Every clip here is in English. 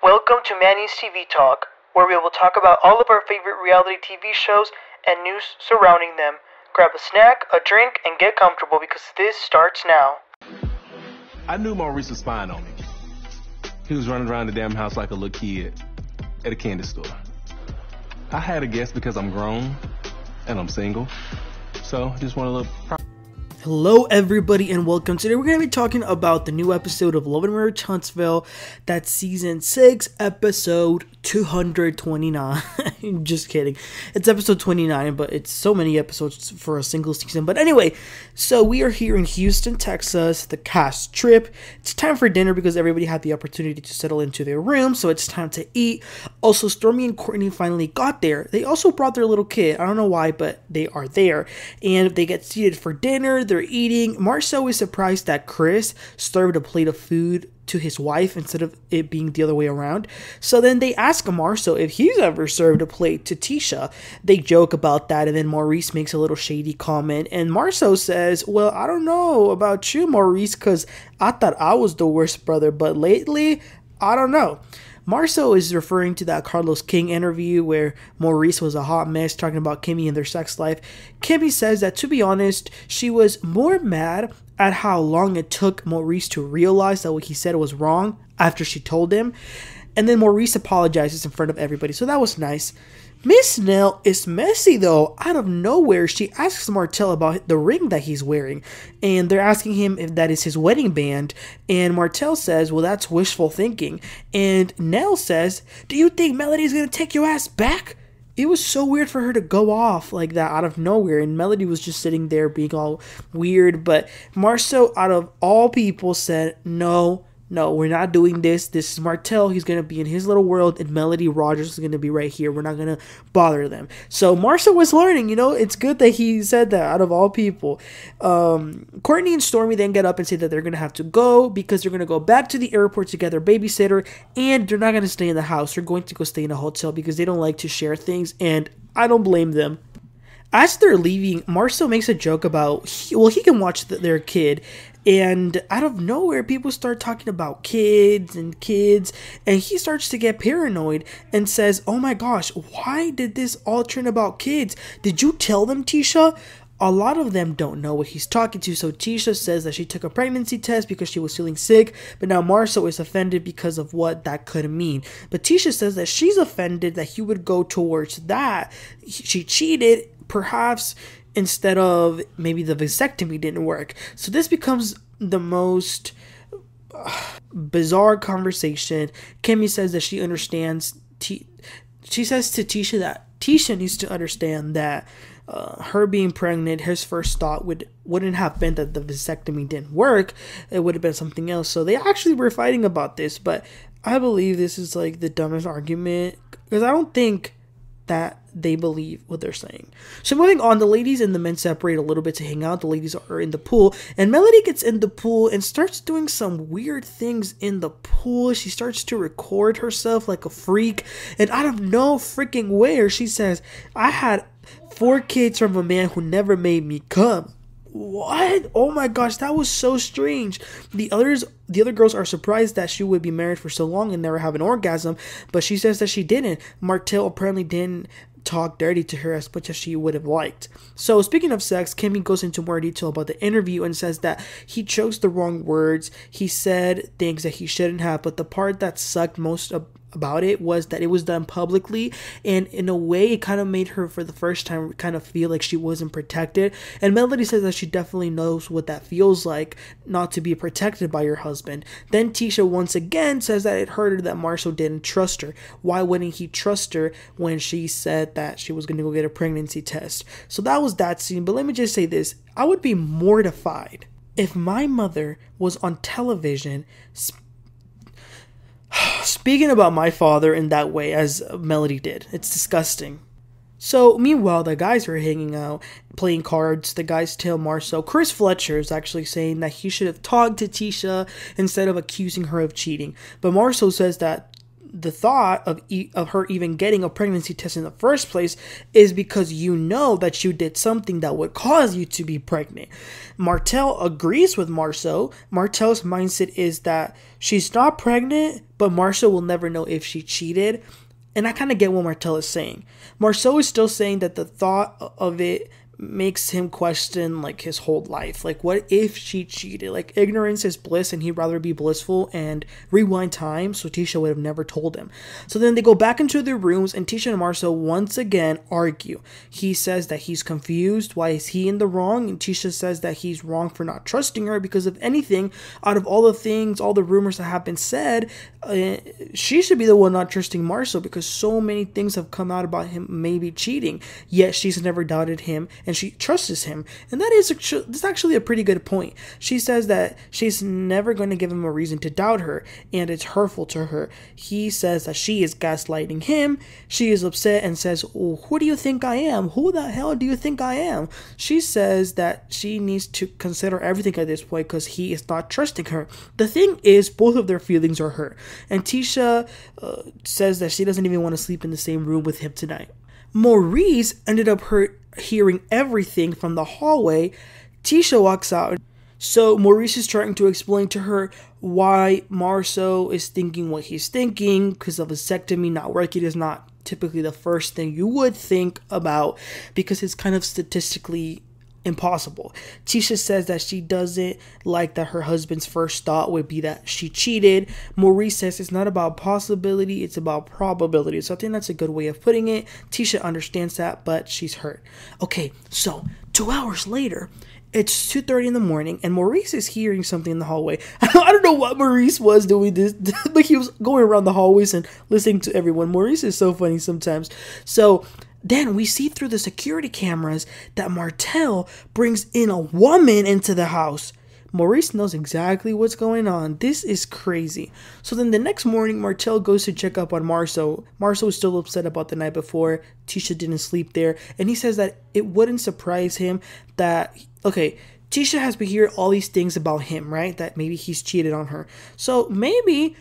Welcome to Manny's TV Talk, where we will talk about all of our favorite reality TV shows and news surrounding them. Grab a snack, a drink, and get comfortable because this starts now. I knew Maurice was spying on me. He was running around the damn house like a little kid at a candy store. I had to guess because I'm grown and I'm single, so just want a little... Hello everybody and welcome. Today we're going to be talking about the new episode of LAMH Huntsville. That's season 6 episode 229. Just kidding. It's episode 29, but it's so many episodes for a single season. But anyway, so we are here in Houston, Texas, the cast trip. It's time for dinner because everybody had the opportunity to settle into their room, so it's time to eat. Also, Stormi and Courtney finally got there. They also brought their little kid. I don't know why, but they are there. And they get seated for dinner. They're eating. Marsau is surprised that Chris served a plate of food to his wife instead of it being the other way around. So then they ask Marsau if he's ever served a plate to Tisha. They joke about that, and then Maurice makes a little shady comment, and Marsau says, well, I don't know about you, Maurice, because I thought I was the worst brother, but lately, I don't know. Marsau is referring to that Carlos King interview where Maurice was a hot mess talking about Kimmi and their sex life. Kimmi says that, to be honest, she was more mad at how long it took Maurice to realize that what he said was wrong after she told him. And then Maurice apologizes in front of everybody, so that was nice. Miss Nell is messy though. Out of nowhere, she asks Martell about the ring that he's wearing, and they're asking him if that is his wedding band, and Martell says, well, that's wishful thinking. And Nell says, do you think Melody's gonna take your ass back? It was so weird for her to go off like that out of nowhere, and Melody was just sitting there being all weird, but Marsau, out of all people, said, no, we're not doing this. This is Martell. He's going to be in his little world, and Melody Rogers is going to be right here. We're not going to bother them. So Marsau was learning, it's good that he said that out of all people. Courtney and Stormi then get up and say that they're going to have to go because they're going to go back to the airport to get their babysitter, and they're not going to stay in the house. They're going to go stay in a hotel because they don't like to share things, and I don't blame them. As they're leaving, Marsau makes a joke about, he can watch their kid, and out of nowhere, people start talking about kids, and he starts to get paranoid and says, oh my gosh, why did this all turn about kids? Did you tell them, Tisha? A lot of them don't know what he's talking to, so Tisha says that she took a pregnancy test because she was feeling sick, but now Marsau is offended because of what that could mean. But Tisha says that she's offended that he would go towards that. She cheated, perhaps, instead of maybe the vasectomy didn't work. So this becomes the most bizarre conversation. Kimmi says that she understands. She says to Tisha that Tisha needs to understand that her being pregnant, his first thought wouldn't have been that the vasectomy didn't work. It would have been something else. So they actually were fighting about this, but I believe this is like the dumbest argument because I don't think that they believe what they're saying. So moving on, the ladies and the men separate a little bit to hang out. The ladies are in the pool, and Melody gets in the pool and starts doing some weird things in the pool. She starts to record herself like a freak, and out of no freaking where, she says, I had 4 kids from a man who never made me come. What? Oh my gosh, that was so strange. The other girls are surprised that she would be married for so long and never have an orgasm, but she says that she didn't. Martell apparently didn't talk dirty to her as much as she would have liked. So speaking of sex, Kimmi goes into more detail about the interview and says that he chose the wrong words. He said things that he shouldn't have, but the part that sucked most about it was that it was done publicly, and in a way it kind of made her for the first time kind of feel like she wasn't protected. And Melody says that she definitely knows what that feels like, not to be protected by your husband. Then Tisha once again says that it hurt her that Marsau didn't trust her. Why wouldn't he trust her when she said that she was going to go get a pregnancy test? So that was that scene. But let me just say this, I would be mortified if my mother was on television speaking about my father in that way as Melody did. It's disgusting. So meanwhile, the guys are hanging out, playing cards. The guys tell Marsau, Chris Fletcher is actually saying that he should have talked to Tisha instead of accusing her of cheating. But Marsau says that the thought of her even getting a pregnancy test in the first place is because you know that you did something that would cause you to be pregnant. Martell agrees with Marsau. Martell's mindset is that she's not pregnant, but Marsau will never know if she cheated. And I kind of get what Martell is saying. Marsau is still saying that the thought of it makes him question like his whole life. Like, what if she cheated? Like, ignorance is bliss and he'd rather be blissful and rewind time so Tisha would have never told him. So then they go back into their rooms and Tisha and Marsau once again argue. He says that he's confused. Why is he in the wrong? And Tisha says that he's wrong for not trusting her because if anything, out of all the things, all the rumors that have been said, she should be the one not trusting Marsau because so many things have come out about him maybe cheating, yet she's never doubted him and she trusts him. And that's actually a pretty good point. She says that she's never going to give him a reason to doubt her and it's hurtful to her. He says that she is gaslighting him. She is upset and says, oh, who do you think I am? Who the hell do you think I am? She says that she needs to consider everything at this point because he is not trusting her. The thing is, both of their feelings are hurt. And Tisha says that she doesn't even want to sleep in the same room with him tonight. Maurice ended up hearing everything from the hallway. Tisha walks out. So Maurice is trying to explain to her why Marsau is thinking what he's thinking because of vasectomy not working is not typically the first thing you would think about because it's kind of statistically impossible. Tisha says that she doesn't like that her husband's first thought would be that she cheated. Maurice says it's not about possibility, it's about probability. So I think that's a good way of putting it. Tisha understands that, but she's hurt. Okay, so 2 hours later, it's 2:30 in the morning, and Maurice is hearing something in the hallway. I don't know what Maurice was doing this, but he was going around the hallways and listening to everyone. Maurice is so funny sometimes. So then we see through the security cameras that Martell brings in a woman into the house. Maurice knows exactly what's going on. This is crazy. So then the next morning, Martell goes to check up on Marsau. Marsau is still upset about the night before. Tisha didn't sleep there. And he says that it wouldn't surprise him that, okay, Tisha has been hearing all these things about him, right? That maybe he's cheated on her. So maybe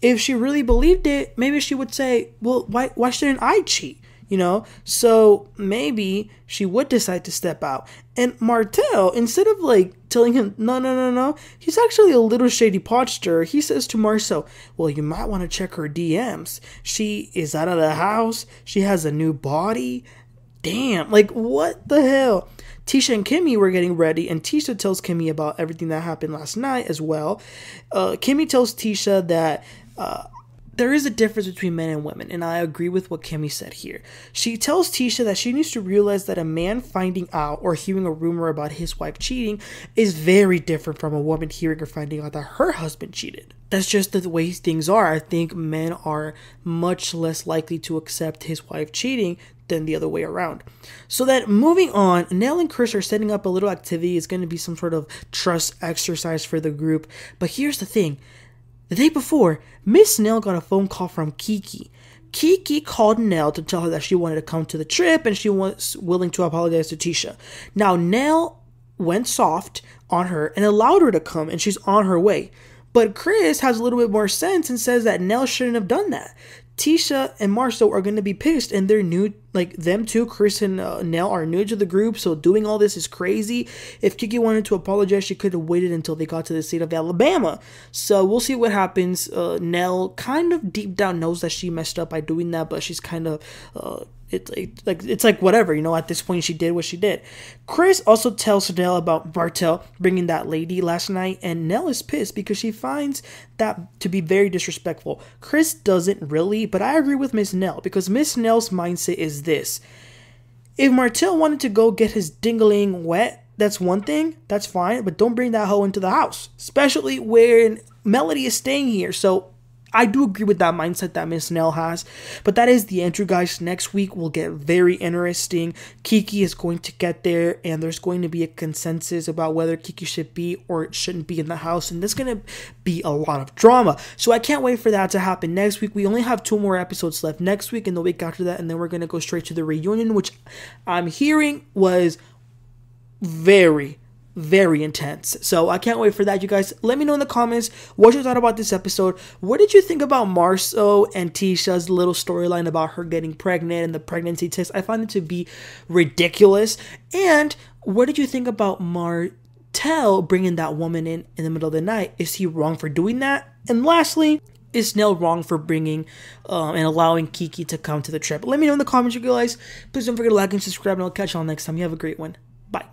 if she really believed it, maybe she would say, well, why shouldn't I cheat? You know, so maybe she would decide to step out. And Martell, instead of like telling him, no, he's actually a little shady posture. He says to Marsau, well, you might want to check her DMs. She is out of the house. She has a new body. Damn, like what the hell? Tisha and Kimmi were getting ready, and Tisha tells Kimmi about everything that happened last night as well. Kimmi tells Tisha that there is a difference between men and women, and I agree with what Kimmi said here. She tells Tisha that she needs to realize that a man finding out or hearing a rumor about his wife cheating is very different from a woman hearing or finding out that her husband cheated. That's just the way things are. I think men are much less likely to accept his wife cheating than the other way around. So then moving on, Nell and Chris are setting up a little activity. It's going to be some sort of trust exercise for the group. But here's the thing. The day before, Miss Nell got a phone call from Keke. Keke called Nell to tell her that she wanted to come to the trip and she was willing to apologize to Tisha. Now, Nell went soft on her and allowed her to come, and she's on her way. But Chris has a little bit more sense and says that Nell shouldn't have done that. Tisha and Marsau are going to be pissed, and they're new, like them too. Chris and Nell are new to the group, so doing all this is crazy. If Keke wanted to apologize, she could have waited until they got to the state of Alabama. So we'll see what happens. Nell kind of deep down knows that she messed up by doing that, but she's kind of it's like whatever, you know, at this point she did what she did. Chris also tells Nell about Martell bringing that lady last night, and Nell is pissed because she finds that to be very disrespectful. Chris doesn't really, but I agree with Miss Nell because Miss Nell's mindset is this: if Martell wanted to go get his dingling wet, that's one thing, that's fine, but don't bring that hoe into the house, especially when Melody is staying here. So I do agree with that mindset that Miss Nell has. But that is the entry, guys. Next week will get very interesting. Keke is going to get there, and there's going to be a consensus about whether Keke should be or shouldn't be in the house. And there's going to be a lot of drama. So I can't wait for that to happen next week. We only have 2 more episodes left next week and the week after that. And then we're going to go straight to the reunion, which I'm hearing was very, very intense. So I can't wait for that, you guys. Let me know in the comments what you thought about this episode. What did you think about Marsau and Tisha's little storyline about her getting pregnant and the pregnancy test? I find it to be ridiculous. And what did you think about Martell bringing that woman in the middle of the night? Is he wrong for doing that? And lastly, is Nell wrong for bringing and allowing Keke to come to the trip? Let me know in the comments, you guys. Please don't forget to like and subscribe, and I'll catch y'all next time. You have a great one. Bye.